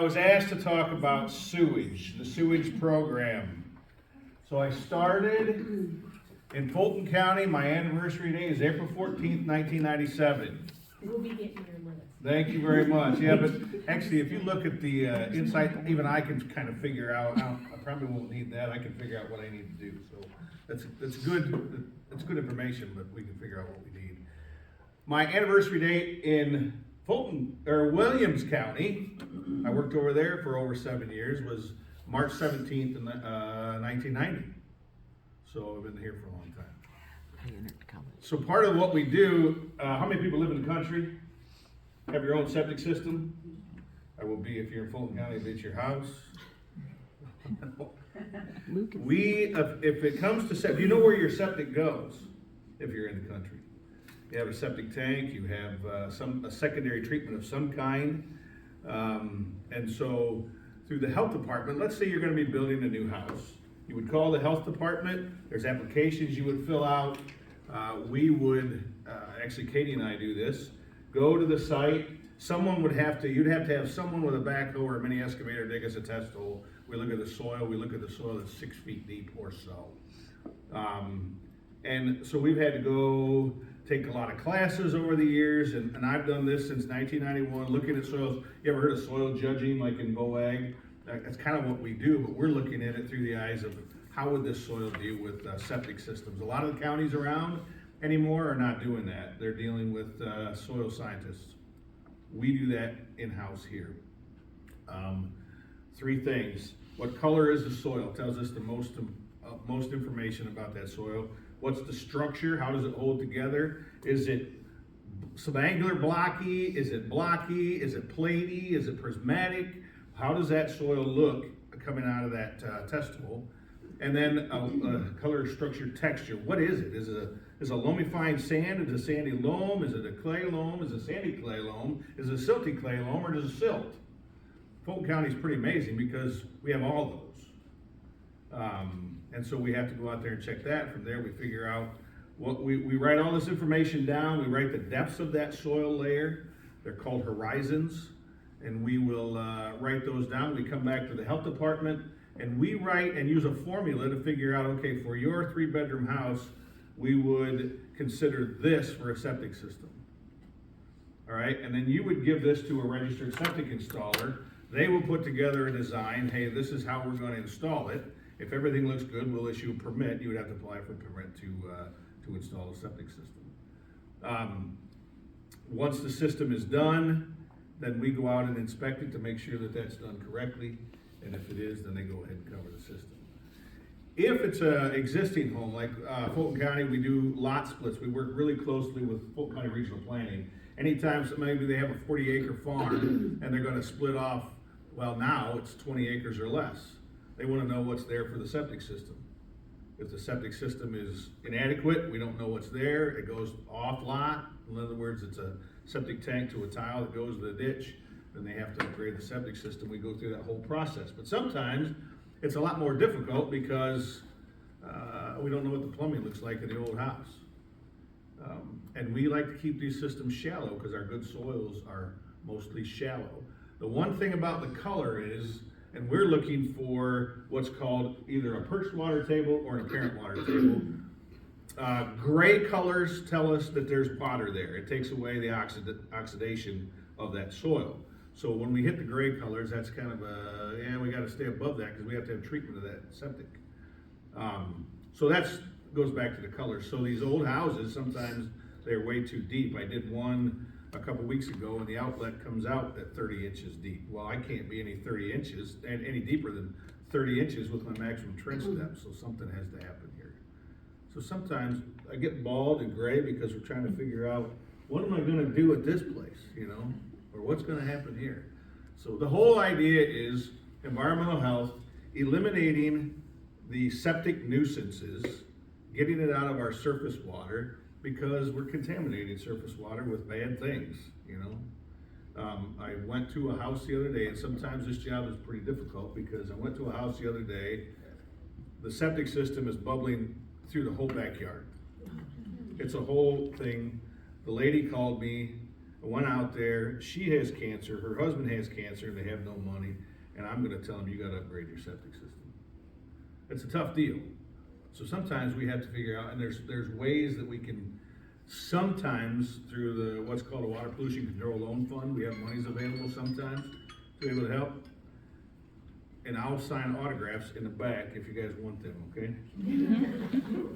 I was asked to talk about sewage, the sewage program. So I started in Fulton County. My anniversary day is April 14th, 1997. We'll be getting your list. Thank you very much. Yeah, but actually, if you look at the insight, even I can kind of figure out, I probably won't need that. I can figure out what I need to do. So that's good. It's good information, but we can figure out what we need. My anniversary date in Fulton, or Williams County, I worked over there for over 7 years, was March 17th in 1990. So I've been here for a long time. So part of what we do, how many people live in the country? Have your own septic system? I will be, if you're in Fulton County, if it's your house. If it comes to septic, you know where your septic goes if you're in the country. You have a septic tank, you have a secondary treatment of some kind. And so through the health department, let's say you're gonna be building a new house. You would call the health department, there's applications you would fill out. We would, actually Katie and I do this, go to the site. You'd have to have someone with a backhoe or a mini excavator dig us a test hole. We look at the soil, that's 6 feet deep or so. And so we've had to go take a lot of classes over the years, and I've done this since 1991, looking at soils. You ever heard of soil judging, like in BOAG? That's kind of what we do, but we're looking at it through the eyes of how would this soil deal with septic systems. A lot of the counties around anymore are not doing that. They're dealing with soil scientists. We do that in-house here. 3 things. What color is the soil? Tells us the most information about that soil. What's the structure? How does it hold together? Is it subangular blocky? Is it blocky? Is it platy? Is it prismatic? How does that soil look coming out of that test hole? And then color, structure, texture. What is it? Is a loamy-fine sand? Is it a sandy loam? Is it a clay loam? Is it a sandy clay loam? Is it a silty clay loam, or is it silt? Fulton County is pretty amazing because we have all those. And so we have to go out there and check that. From there, we figure out what we write all this information down. We write the depths of that soil layer. They're called horizons. And we will write those down. We come back to the health department and we write and use a formula to figure out, okay, for your 3-bedroom house, we would consider this for a septic system. All right, and then you would give this to a registered septic installer. They will put together a design. Hey, this is how we're going to install it. If everything looks good, we'll issue a permit. You would have to apply for a permit to install a septic system. Once the system is done, then we go out and inspect it to make sure that that's done correctly. And if it is, then they go ahead and cover the system. If it's an existing home, like Fulton County, we do lot splits. We work really closely with Fulton County Regional Planning. Anytime maybe they have a 40-acre farm and they're gonna split off, well, now it's 20 acres or less. They wanna know what's there for the septic system. If the septic system is inadequate, we don't know what's there, it goes off lot. In other words, it's a septic tank to a tile that goes to the ditch, then they have to upgrade the septic system. We go through that whole process. But sometimes it's a lot more difficult because we don't know what the plumbing looks like in the old house. And we like to keep these systems shallow because our good soils are mostly shallow. The one thing about the color is, and we're looking for what's called either a perched water table or an apparent water table. Gray colors tell us that there's water there. It takes away the oxidation of that soil. So when we hit the gray colors, that's kind of we got to stay above that because we have to have treatment of that septic. So that goes back to the colors. So these old houses, sometimes they're way too deep. I did one a couple weeks ago and the outlet comes out at 30 inches deep. Well, I can't be any 30 inches and any deeper than 30 inches with my maximum trench depth, so something has to happen here. So sometimes I get bald and gray because we're trying to figure out what am I gonna do at this place, or what's gonna happen here. So the whole idea is environmental health, eliminating the septic nuisances, getting it out of our surface water because we're contaminating surface water with bad things, I went to a house the other day, and sometimes this job is pretty difficult because I went to a house the other day, the septic system is bubbling through the whole backyard. It's a whole thing. The lady called me I went out there, she has cancer, her husband has cancer, and they have no money, and I'm gonna tell them, you gotta upgrade your septic system. It's a tough deal. So sometimes we have to figure out, and there's ways that we can, sometimes through the, what's called a water pollution control loan fund, we have monies available sometimes to be able to help. And I'll sign autographs in the back if you guys want them, okay?